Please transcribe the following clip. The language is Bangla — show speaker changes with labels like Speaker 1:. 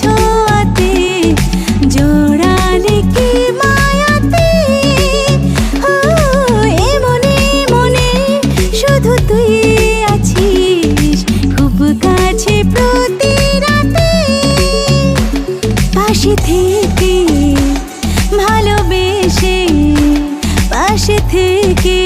Speaker 1: ছোঁয়াতে, জোড়ালে কি মায়াতে। ও এমনে মনে শুধু তুই আছিস, খুব কাছে প্রতি রাতে। পাশে থেকে ভালোবেসে, পাশে থেকে